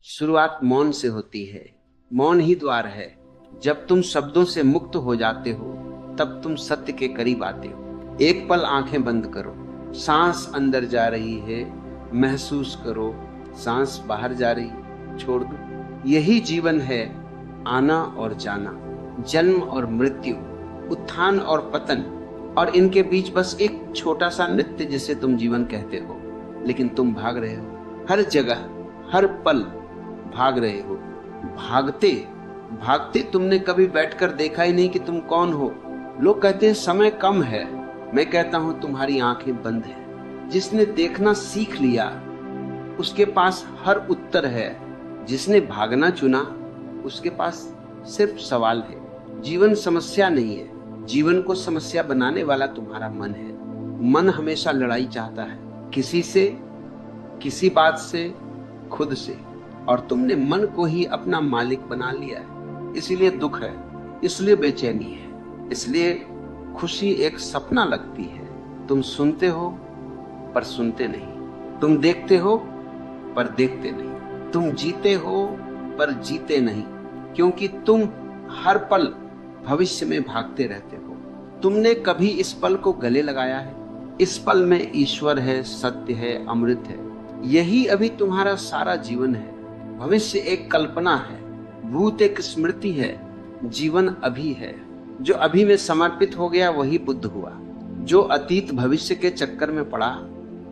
शुरुआत मौन से होती है। मौन ही द्वार है। जब तुम शब्दों से मुक्त हो जाते हो तब तुम सत्य के करीब आते हो। एक पल आंखें बंद करो, सांस अंदर जा रही है, महसूस करो। सांस बाहर जा रही है, छोड़ दो। यही जीवन है, आना और जाना, जन्म और मृत्यु, उत्थान और पतन, और इनके बीच बस एक छोटा सा नृत्य जिसे तुम जीवन कहते हो। लेकिन तुम भाग रहे हो, हर जगह हर पल भाग रहे हो। भागते भागते तुमने कभी बैठकर देखा ही नहीं कि तुम कौन हो। लोग कहते हैं समय कम है, मैं कहता हूं तुम्हारी आंखें बंद है। जिसने देखना सीख लिया उसके पास हर उत्तर है। जिसने भागना चुना उसके पास सिर्फ सवाल है। जीवन समस्या नहीं है, जीवन को समस्या बनाने वाला तुम्हारा मन है। मन हमेशा लड़ाई चाहता है, किसी से, किसी बात से, खुद से, और तुमने मन को ही अपना मालिक बना लिया है। इसीलिए दुख है, इसलिए बेचैनी है, इसलिए खुशी एक सपना लगती है। तुम सुनते हो पर सुनते नहीं, तुम देखते हो पर देखते नहीं, तुम जीते हो पर जीते नहीं, क्योंकि तुम हर पल भविष्य में भागते रहते हो। तुमने कभी इस पल को गले लगाया है? इस पल में ईश्वर है, सत्य है, अमृत है। यही अभी तुम्हारा सारा जीवन है। भविष्य एक कल्पना है, भूत एक स्मृति है, जीवन अभी है। जो अभी में समर्पित हो गया वही बुद्ध हुआ। जो अतीत भविष्य के चक्कर में पड़ा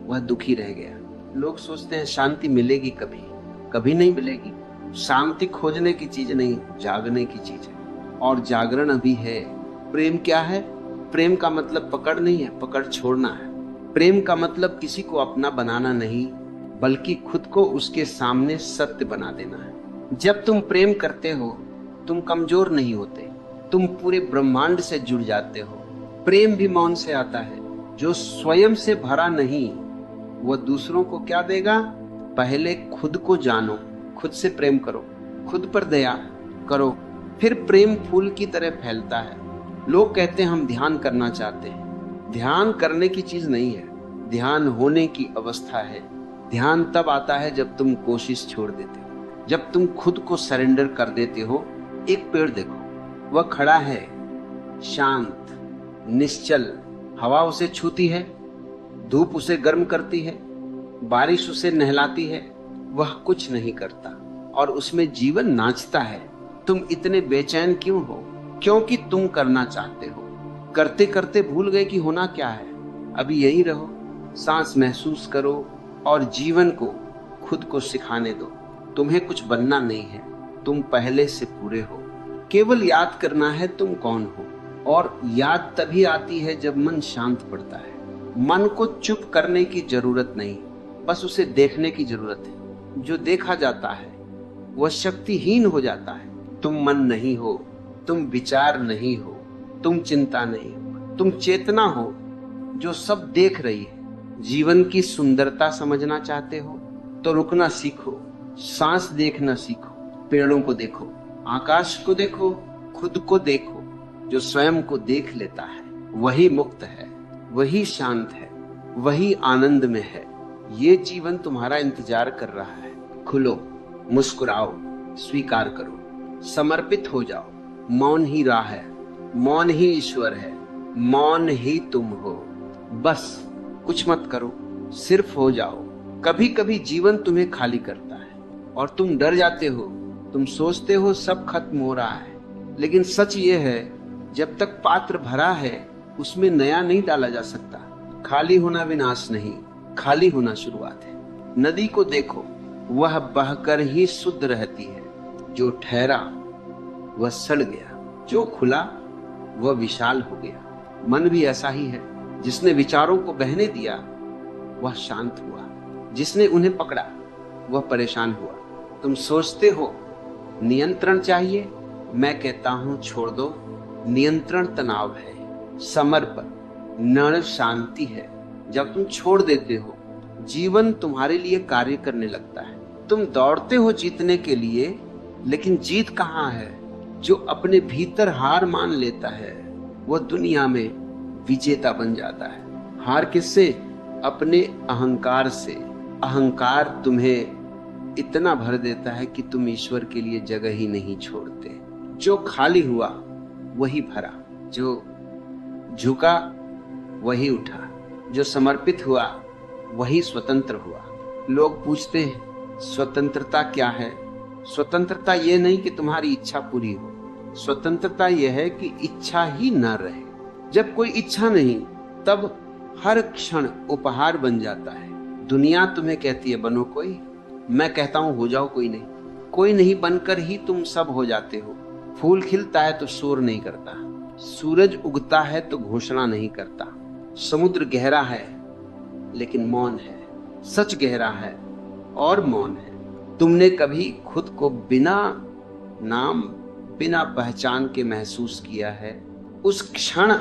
वह दुखी रह गया। लोग सोचते हैं शांति मिलेगी, कभी कभी नहीं मिलेगी। शांति खोजने की चीज नहीं, जागने की चीज है, और जागरण अभी है। प्रेम क्या है? प्रेम का मतलब पकड़ नहीं है, पकड़ छोड़ना है। प्रेम का मतलब किसी को अपना बनाना नहीं, बल्कि खुद को उसके सामने सत्य बना देना है। जब तुम प्रेम करते हो तुम कमजोर नहीं होते, तुम पूरे ब्रह्मांड से जुड़ जाते हो। प्रेम भी मौन से आता है। जो स्वयं से भरा नहीं वह दूसरों को क्या देगा? पहले खुद को जानो, खुद से प्रेम करो, खुद पर दया करो, फिर प्रेम फूल की तरह फैलता है। लोग कहते हैं हम ध्यान करना चाहते हैं। ध्यान करने की चीज नहीं है, ध्यान होने की अवस्था है। ध्यान तब आता है जब तुम कोशिश छोड़ देते हो, जब तुम खुद को सरेंडर कर देते हो। एक पेड़ देखो, वह खड़ा है, शांत, निश्चल। हवा उसे छूती है, धूप उसे गर्म करती है, बारिश उसे नहलाती है, वह कुछ नहीं करता और उसमें जीवन नाचता है। तुम इतने बेचैन क्यों हो? क्योंकि तुम करना चाहते हो। करते करते भूल गए कि होना क्या है। अभी यही रहो, सांस महसूस करो और जीवन को, खुद को सिखाने दो। तुम्हें कुछ बनना नहीं है, तुम पहले से पूरे हो। केवल याद करना है तुम कौन हो, और याद तभी आती है जब मन शांत पड़ता है। मन को चुप करने की जरूरत नहीं, बस उसे देखने की जरूरत है। जो देखा जाता है वह शक्तिहीन हो जाता है। तुम मन नहीं हो, तुम विचार नहीं हो, तुम चिंता नहीं हो, तुम चेतना हो जो सब देख रही है। जीवन की सुंदरता समझना चाहते हो तो रुकना सीखो, सांस देखना सीखो, पेड़ों को देखो, आकाश को देखो, खुद को देखो। जो स्वयं को देख लेता है वही मुक्त है, वही शांत है, वही आनंद में है। ये जीवन तुम्हारा इंतजार कर रहा है। खुलो, मुस्कुराओ, स्वीकार करो, समर्पित हो जाओ। मौन ही राह है, मौन ही ईश्वर है, मौन ही तुम हो। बस कुछ मत करो, सिर्फ हो जाओ। कभी कभी जीवन तुम्हें खाली करता है और तुम डर जाते हो। तुम सोचते हो सब खत्म हो रहा है, लेकिन सच ये है जब तक पात्र भरा है उसमें नया नहीं डाला जा सकता। खाली होना विनाश नहीं, खाली होना शुरुआत है। नदी को देखो, वह बहकर ही शुद्ध रहती है। जो ठहरा वह सड़ गया, जो खुला वह विशाल हो गया। मन भी ऐसा ही है। जिसने विचारों को बहने दिया वह शांत हुआ, जिसने उन्हें पकड़ा वह परेशान हुआ। तुम सोचते हो नियंत्रण चाहिए, मैं कहता हूं छोड़ दो। नियंत्रण तनाव है, समर्पण नड़ शांति है। जब तुम छोड़ देते हो जीवन तुम्हारे लिए कार्य करने लगता है। तुम दौड़ते हो जीतने के लिए, लेकिन जीत कहाँ है? जो अपने भीतर हार मान लेता है वह दुनिया में विजेता बन जाता है। हार किससे? अपने अहंकार से। अहंकार तुम्हें इतना भर देता है कि तुम ईश्वर के लिए जगह ही नहीं छोड़ते। जो खाली हुआ वही भरा, जो झुका वही उठा, जो समर्पित हुआ वही स्वतंत्र हुआ। लोग पूछते हैं स्वतंत्रता क्या है? स्वतंत्रता ये नहीं कि तुम्हारी इच्छा पूरी हो, स्वतंत्रता यह है कि इच्छा ही न रहे। जब कोई इच्छा नहीं तब हर क्षण उपहार बन जाता है। दुनिया तुम्हें कहती है बनो कोई, मैं कहता हूं हो जाओ कोई नहीं। कोई नहीं बनकर ही तुम सब हो जाते हो। फूल खिलता है तो शोर नहीं करता, सूरज उगता है तो घोषणा नहीं करता। समुद्र गहरा है लेकिन मौन है, सच गहरा है और मौन है। तुमने कभी खुद को बिना नाम बिना पहचान के महसूस किया है? उस क्षण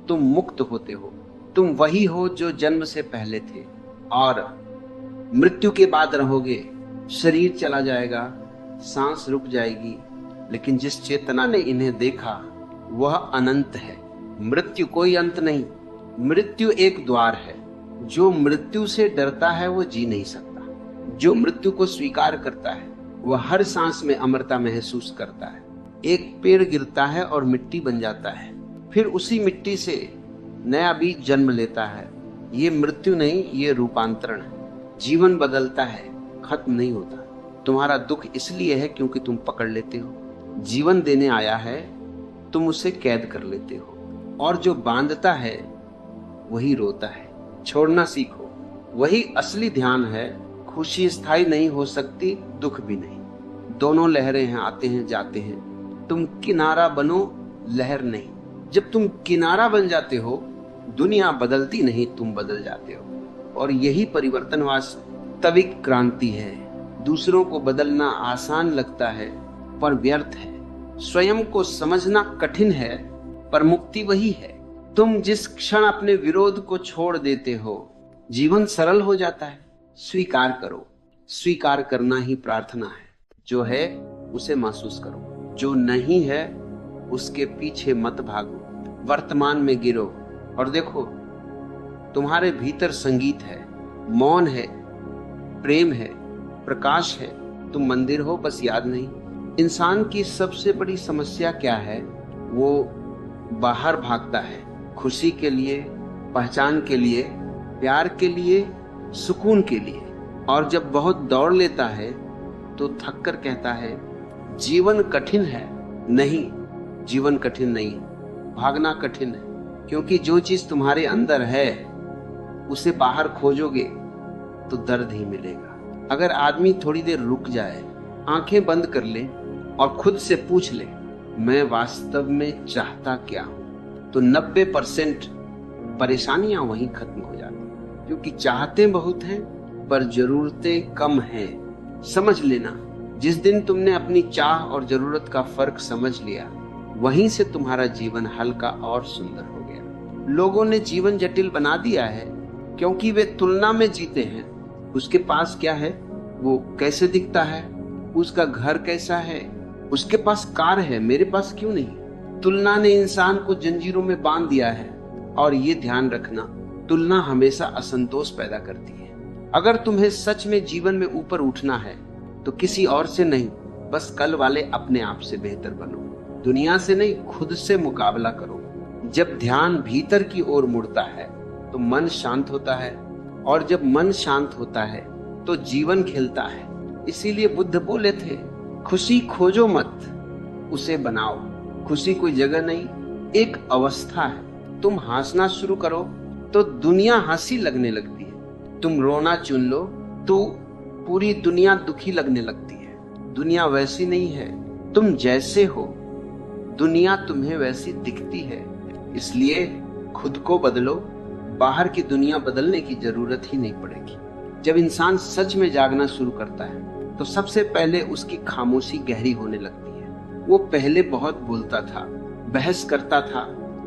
तुम मुक्त होते हो। तुम वही हो जो जन्म से पहले थे और मृत्यु के बाद रहोगे। शरीर चला जाएगा, सांस रुक जाएगी, लेकिन जिस चेतना ने इन्हें देखा वह अनंत है। मृत्यु कोई अंत नहीं, मृत्यु एक द्वार है। जो मृत्यु से डरता है वो जी नहीं सकता। जो मृत्यु को स्वीकार करता है वह हर सांस में अमरता महसूस करता है। एक पेड़ गिरता है और मिट्टी बन जाता है, फिर उसी मिट्टी से नया बीज जन्म लेता है। ये मृत्यु नहीं, ये रूपांतरण है। जीवन बदलता है, खत्म नहीं होता। तुम्हारा दुख इसलिए है क्योंकि तुम पकड़ लेते हो। जीवन देने आया है, तुम उसे कैद कर लेते हो। और जो बांधता है वही रोता है। छोड़ना सीखो, वही असली ध्यान है। खुशी स्थायी नहीं हो सकती, दुख भी नहीं। दोनों लहरें हैं, आते हैं जाते हैं। तुम किनारा बनो, लहर नहीं। जब तुम किनारा बन जाते हो दुनिया बदलती नहीं, तुम बदल जाते हो। और यही परिवर्तन वास्तविक क्रांति है। दूसरों को बदलना आसान लगता है पर व्यर्थ है। स्वयं को समझना कठिन है पर मुक्ति वही है। तुम जिस क्षण अपने विरोध को छोड़ देते हो जीवन सरल हो जाता है। स्वीकार करो, स्वीकार करना ही प्रार्थना है। जो है उसे महसूस करो, जो नहीं है उसके पीछे मत भागो। वर्तमान में गिरो और देखो तुम्हारे भीतर संगीत है, मौन है, प्रेम है, प्रकाश है। तुम मंदिर हो बस याद नहीं। इंसान की सबसे बड़ी समस्या क्या है? वो बाहर भागता है, खुशी के लिए, पहचान के लिए, प्यार के लिए, सुकून के लिए। और जब बहुत दौड़ लेता है तो थक कर कहता है जीवन कठिन है। नहीं, जीवन कठिन नहीं, भागना कठिन है। क्योंकि जो चीज तुम्हारे अंदर है उसे बाहर खोजोगे तो दर्द ही मिलेगा। अगर आदमी थोड़ी देर रुक जाए, आंखें बंद कर ले और खुद से पूछ ले मैं वास्तव में चाहता क्या हूं, तो 90% परेशानियां वहीं खत्म हो जाती। क्योंकि चाहते बहुत हैं पर जरूरतें कम हैं। समझ लेना, जिस दिन तुमने अपनी चाह और जरूरत का फर्क समझ लिया वहीं से तुम्हारा जीवन हल्का और सुंदर हो गया। लोगों ने जीवन जटिल बना दिया है क्योंकि वे तुलना में जीते हैं। उसके पास क्या है, वो कैसे दिखता है, उसका घर कैसा है, उसके पास कार है, मेरे पास क्यों नहीं। तुलना ने इंसान को जंजीरों में बांध दिया है। और ये ध्यान रखना, तुलना हमेशा असंतोष पैदा करती है। अगर तुम्हें सच में जीवन में ऊपर उठना है तो किसी और से नहीं, बस कल वाले अपने आप से बेहतर बनो। दुनिया से नहीं, खुद से मुकाबला करो। जब ध्यान भीतर की ओर मुड़ता है तो मन शांत होता है, और जब मन शांत होता है तो जीवन खिलता है। इसीलिए बुद्ध बोले थे खुशी खोजो मत, उसे बनाओ। खुशी कोई जगह नहीं, एक अवस्था है। तुम हंसना शुरू करो तो दुनिया हंसी लगने लगती है। तुम रोना चुन लो तो पूरी दुनिया दुखी लगने लगती है। दुनिया वैसी नहीं है, तुम जैसे हो दुनिया तुम्हें वैसी दिखती है। इसलिए खुद को बदलो, बाहर की दुनिया बदलने की जरूरत ही नहीं पड़ेगी। जब इंसान सच में जागना शुरू करता है तो सबसे पहले उसकी खामोशी गहरी होने लगती है। वो पहले बहुत बोलता था, बहस करता था,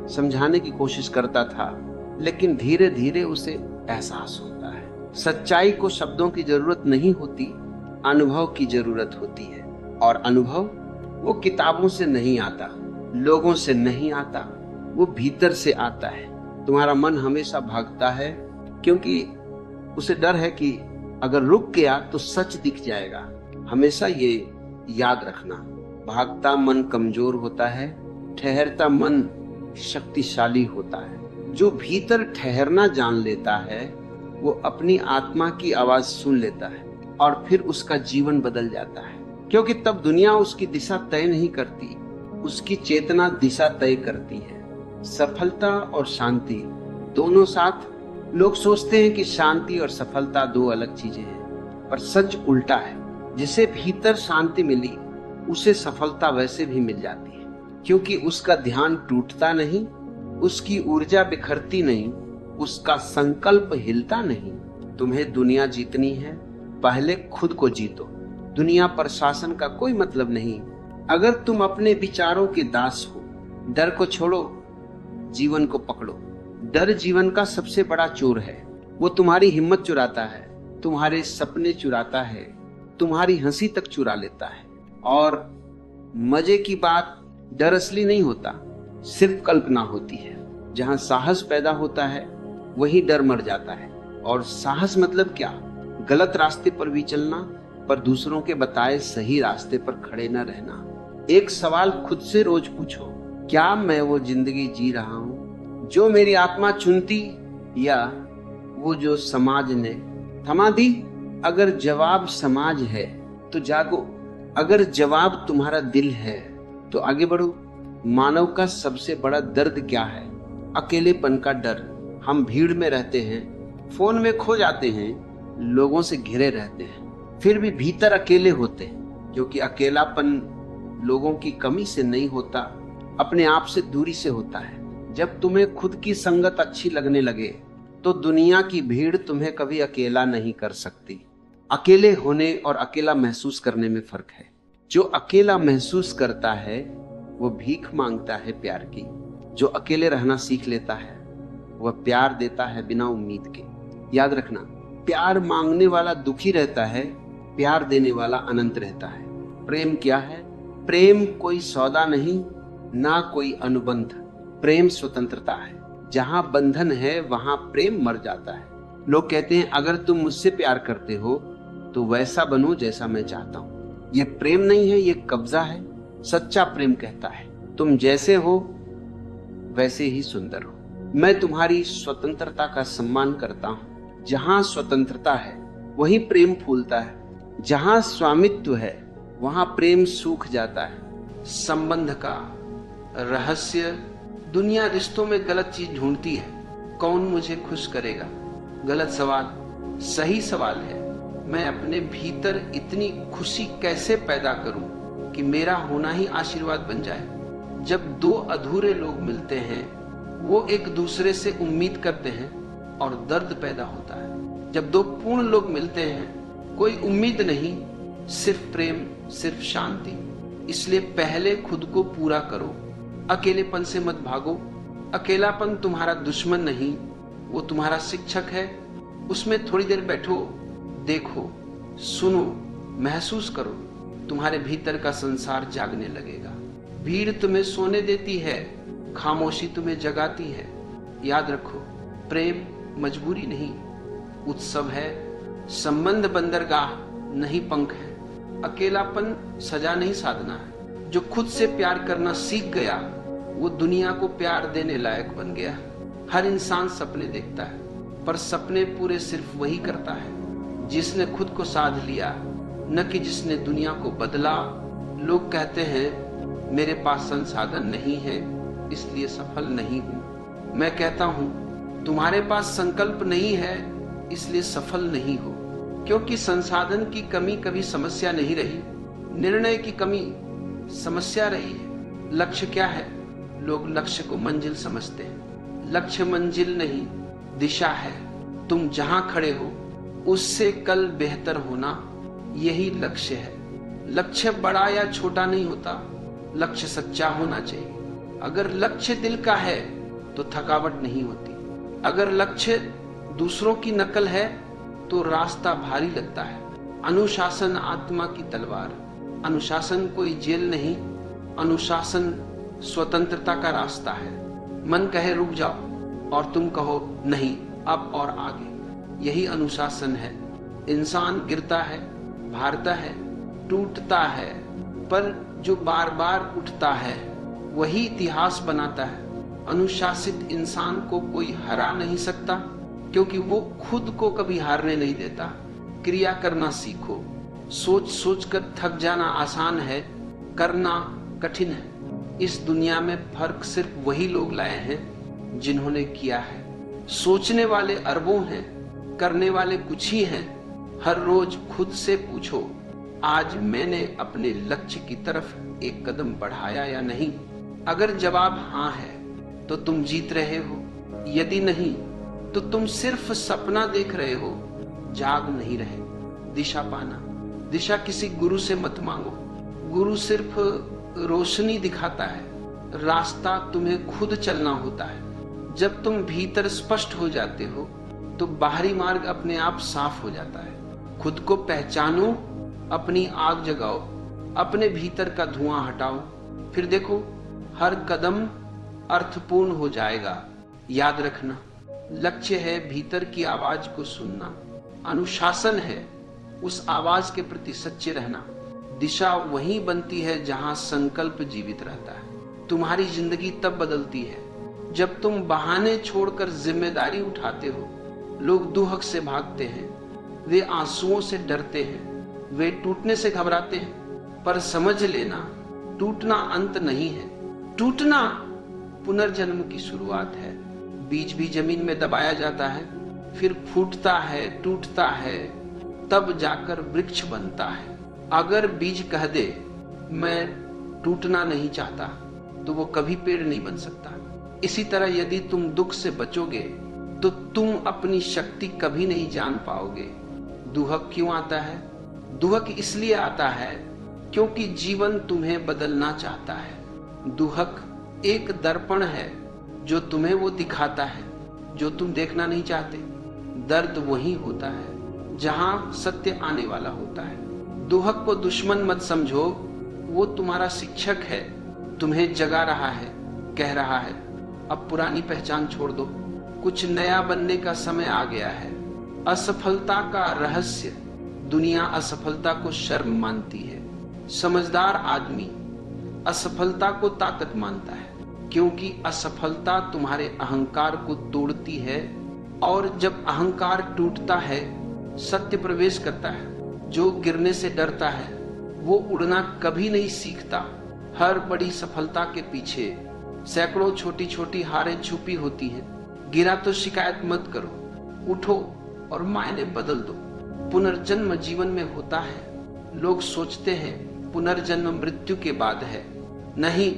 समझाने की कोशिश करता था, लेकिन धीरे धीरे उसे एहसास होता है सच्चाई को शब्दों की जरूरत नहीं होती, अनुभव की जरूरत होती है। और अनुभव वो किताबों से नहीं आता, लोगों से नहीं आता, वो भीतर से आता है। तुम्हारा मन हमेशा भागता है क्योंकि उसे डर है कि अगर रुक गया तो सच दिख जाएगा। हमेशा ये याद रखना। भागता मन कमजोर होता है, ठहरता मन शक्तिशाली होता है। जो भीतर ठहरना जान लेता है वो अपनी आत्मा की आवाज सुन लेता है और फिर उसका जीवन बदल जाता है, क्योंकि तब दुनिया उसकी दिशा तय नहीं करती, उसकी चेतना दिशा तय करती है। सफलता और शांति दोनों साथ। लोग सोचते हैं कि शांति और सफलता दो अलग चीजें हैं, पर सच उल्टा है। जिसे भीतर शांति मिली उसे सफलता वैसे भी मिल जाती है, क्योंकि उसका ध्यान टूटता नहीं, उसकी ऊर्जा बिखरती नहीं, उसका संकल्प हिलता नहीं। तुम्हें दुनिया जीतनी है, पहले खुद को जीतो। दुनिया प्रशासन का कोई मतलब नहीं अगर तुम अपने विचारों के दास हो। डर को छोड़ो, जीवन को पकड़ो। डर जीवन का सबसे बड़ा चोर है। वो तुम्हारी हिम्मत चुराता है, तुम्हारे सपने चुराता है, तुम्हारी हंसी तक चुरा लेता है। और मजे की बात, डर असली नहीं होता, सिर्फ कल्पना होती है। जहां साहस पैदा होता है वही डर मर जाता है। और साहस मतलब क्या? गलत रास्ते पर भी चलना, पर दूसरों के बताए सही रास्ते पर खड़े न रहना। एक सवाल खुद से रोज पूछो, क्या मैं वो जिंदगी जी रहा हूं जो मेरी आत्मा चुनती, या वो जो समाज ने थमा दी? अगर जवाब समाज है तो जागो, अगर जवाब तुम्हारा दिल है तो आगे बढ़ो। मानव का सबसे बड़ा दर्द क्या है? अकेलेपन का डर। हम भीड़ में रहते हैं, फोन में खो जाते हैं, लोगों से घिरे रहते हैं, फिर भी भीतर अकेले होते हैं। क्योंकि अकेलापन लोगों की कमी से नहीं होता, अपने आप से दूरी से होता है। जब तुम्हें खुद की संगत अच्छी लगने लगे तो दुनिया की भीड़ तुम्हें कभी अकेला नहीं कर सकती। अकेले होने और अकेला महसूस करने में फर्क है। जो अकेला महसूस करता है वो भीख मांगता है प्यार की। जो अकेले रहना सीख लेता है वह प्यार देता है बिना उम्मीद के। याद रखना, प्यार मांगने वाला दुखी रहता है, प्यार देने वाला अनंत रहता है। प्रेम क्या है? प्रेम कोई सौदा नहीं, ना कोई अनुबंध। प्रेम स्वतंत्रता है। जहां बंधन है वहां प्रेम मर जाता है। लोग कहते हैं अगर तुम मुझसे प्यार करते हो तो वैसा बनो जैसा मैं चाहता हूं। ये प्रेम नहीं है, ये कब्जा है। सच्चा प्रेम कहता है तुम जैसे हो वैसे ही सुंदर हो। मैं तुम्हारी स्वतंत्रता का सम्मान करता हूं। जहां स्वतंत्रता है वहीं प्रेम फूलता है। जहां स्वामित्व है वहां प्रेम सूख जाता है। संबंध का रहस्य। दुनिया रिश्तों में गलत चीज ढूंढती है। कौन मुझे खुश करेगा? गलत सवाल। सही सवाल है, मैं अपने भीतर इतनी खुशी कैसे पैदा करूं कि मेरा होना ही आशीर्वाद बन जाए। जब दो अधूरे लोग मिलते हैं वो एक दूसरे से उम्मीद करते हैं और दर्द पैदा होता है। जब दो पूर्ण लोग मिलते हैं कोई उम्मीद नहीं, सिर्फ प्रेम, सिर्फ शांति। इसलिए पहले खुद को पूरा करो। अकेलेपन से मत भागो। अकेलापन तुम्हारा दुश्मन नहीं, वो तुम्हारा शिक्षक है। उसमें थोड़ी देर बैठो, देखो, सुनो, महसूस करो। तुम्हारे भीतर का संसार जागने लगेगा। भीड़ तुम्हें सोने देती है, खामोशी तुम्हें जगाती है। याद रखो, प्रेम मजबूरी नहीं, उत्सव है। संबंध बंदरगाह नहीं पंख है। अकेलापन सजा नहीं साधना है। जो खुद से प्यार करना सीख गया वो दुनिया को प्यार देने लायक बन गया। हर इंसान सपने देखता है, पर सपने पूरे सिर्फ वही करता है जिसने खुद को साध लिया, न कि जिसने दुनिया को बदला। लोग कहते हैं मेरे पास संसाधन नहीं है इसलिए सफल नहीं हूं। मैं कहता हूं तुम्हारे पास संकल्प नहीं है इसलिए सफल नहीं हो। क्योंकि संसाधन की कमी कभी समस्या नहीं रही, निर्णय की कमी समस्या रही है। लक्ष्य क्या है? लोग लक्ष्य को मंजिल समझते हैं। लक्ष्य मंजिल नहीं, दिशा है। तुम जहां खड़े हो उससे कल बेहतर होना, यही लक्ष्य है। लक्ष्य बड़ा या छोटा नहीं होता, लक्ष्य सच्चा होना चाहिए। अगर लक्ष्य दिल का है तो थकावट नहीं होती। अगर लक्ष्य दूसरों की नकल है तो रास्ता भारी लगता है। अनुशासन आत्मा की तलवार। अनुशासन कोई जेल नहीं, अनुशासन स्वतंत्रता का रास्ता है। मन कहे रुक जाओ और तुम कहो नहीं, अब और आगे। यही अनुशासन है। इंसान गिरता है, हारता है, टूटता है, पर जो बार बार उठता है वही इतिहास बनाता है। अनुशासित इंसान को कोई हरा नहीं सकता, क्योंकि वो खुद को कभी हारने नहीं देता। क्रिया करना सीखो। सोच सोच कर थक जाना आसान है, करना कठिन है। इस दुनिया में फर्क सिर्फ वही लोग लाए हैं जिन्होंने किया है। सोचने वाले अरबों हैं, करने वाले कुछ ही हैं। हर रोज खुद से पूछो, आज मैंने अपने लक्ष्य की तरफ एक कदम बढ़ाया या नहीं। अगर जवाब हाँ है तो तुम जीत रहे हो, यदि नहीं तो तुम सिर्फ सपना देख रहे हो, जाग नहीं रहे। दिशा पाना। दिशा किसी गुरु से मत मांगो। गुरु सिर्फ रोशनी दिखाता है, रास्ता तुम्हें खुद चलना होता है। जब तुम भीतर स्पष्ट हो जाते हो तो बाहरी मार्ग अपने आप साफ हो जाता है। खुद को पहचानो, अपनी आग जगाओ, अपने भीतर का धुआं हटाओ, फिर देखो हर कदम अर्थपूर्ण हो जाएगा। याद रखना, लक्ष्य है भीतर की आवाज को सुनना, अनुशासन है उस आवाज के प्रति सच्चे रहना। दिशा वहीं बनती है जहां संकल्प जीवित रहता है। तुम्हारी जिंदगी तब बदलती है जब तुम बहाने छोड़कर जिम्मेदारी उठाते हो। लोग दुहक से भागते हैं, वे आंसुओं से डरते हैं, वे टूटने से घबराते हैं। पर समझ लेना, टूटना अंत नहीं है, टूटना पुनर्जन्म की शुरुआत है। बीज भी जमीन में दबाया जाता है, फिर फूटता है, टूटता है, तब जाकर वृक्ष बनता है। अगर बीज कह दे मैं टूटना नहीं चाहता, तो वो कभी पेड़ नहीं बन सकता। इसी तरह यदि तुम दुख से बचोगे तो तुम अपनी शक्ति कभी नहीं जान पाओगे। दुहक क्यों आता है? दुहक इसलिए आता है क्योंकि जीवन तुम्हें बदलना चाहता है। दुहक एक दर्पण है जो तुम्हें वो दिखाता है जो तुम देखना नहीं चाहते। दर्द वही होता है जहां सत्य आने वाला होता है। दुहक को दुश्मन मत समझो, वो तुम्हारा शिक्षक है, तुम्हें जगा रहा है, कह रहा है अब पुरानी पहचान छोड़ दो, कुछ नया बनने का समय आ गया है। असफलता का रहस्य, दुनिया असफलता को शर्म मानती है। समझदार आदमी असफलता को ताकत मानता है, क्योंकि असफलता तुम्हारे अहंकार को तोड़ती है, और जब अहंकार टूटता है सत्य प्रवेश करता है। जो गिरने से डरता है वो उड़ना कभी नहीं सीखता। हर बड़ी सफलता के पीछे सैकड़ों छोटी छोटी हारें छुपी होती हैं। गिरा तो शिकायत मत करो, उठो और मायने बदल दो। पुनर्जन्म जीवन में होता है। लोग सोचते हैं पुनर्जन्म मृत्यु के बाद है, नहीं,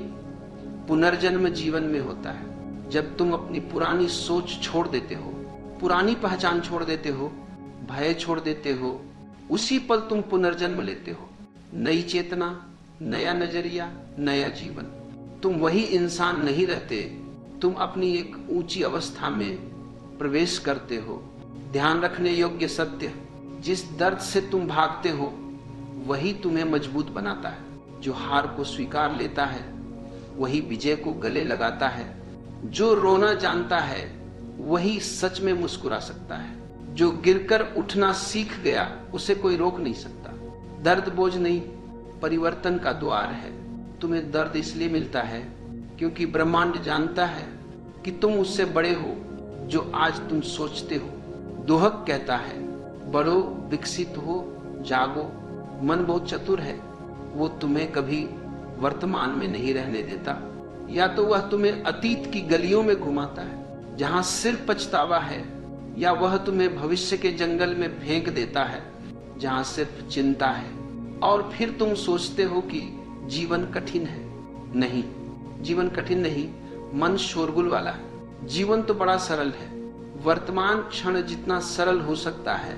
पुनर्जन्म जीवन में होता है। जब तुम अपनी पुरानी सोच छोड़ देते हो, पुरानी पहचान छोड़ देते हो, भय छोड़ देते हो, उसी पल तुम पुनर्जन्म लेते हो। नई चेतना, नया नजरिया, नया जीवन। तुम वही इंसान नहीं रहते, तुम अपनी एक ऊंची अवस्था में प्रवेश करते हो। ध्यान रखने योग्य सत्य, जिस दर्द से तुम भागते हो वही तुम्हें मजबूत बनाता है। जो हार को स्वीकार लेता है वही विजय को गले लगाता है। जो रोना जानता है वही सच में मुस्कुरा सकता है। जो गिरकर उठना सीख गया उसे कोई रोक नहीं सकता। दर्द बोझ नहीं, परिवर्तन का द्वार है। तुम्हें दर्द इसलिए मिलता है क्योंकि ब्रह्मांड जानता है कि तुम उससे बड़े हो जो आज तुम सोचते हो। दोहक कहता है बढ़ो, विकसित हो, जागो। मन बहुत चतुर है, वो तुम्हें कभी वर्तमान में नहीं रहने देता। या तो वह तुम्हें अतीत की गलियों में घुमाता है जहां सिर्फ पछतावा है, या वह तुम्हें भविष्य के जंगल में फेंक देता है जहां सिर्फ चिंता है। और फिर तुम सोचते हो कि जीवन कठिन है। नहीं, जीवन कठिन नहीं, मन शोरगुल वाला है। जीवन तो बड़ा सरल है। वर्तमान क्षण जितना सरल हो सकता है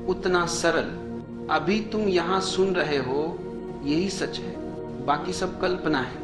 उतना सरल अभी तुम यहाँ सुन रहे हो, यही सच है। बाकी सब कल्पना है।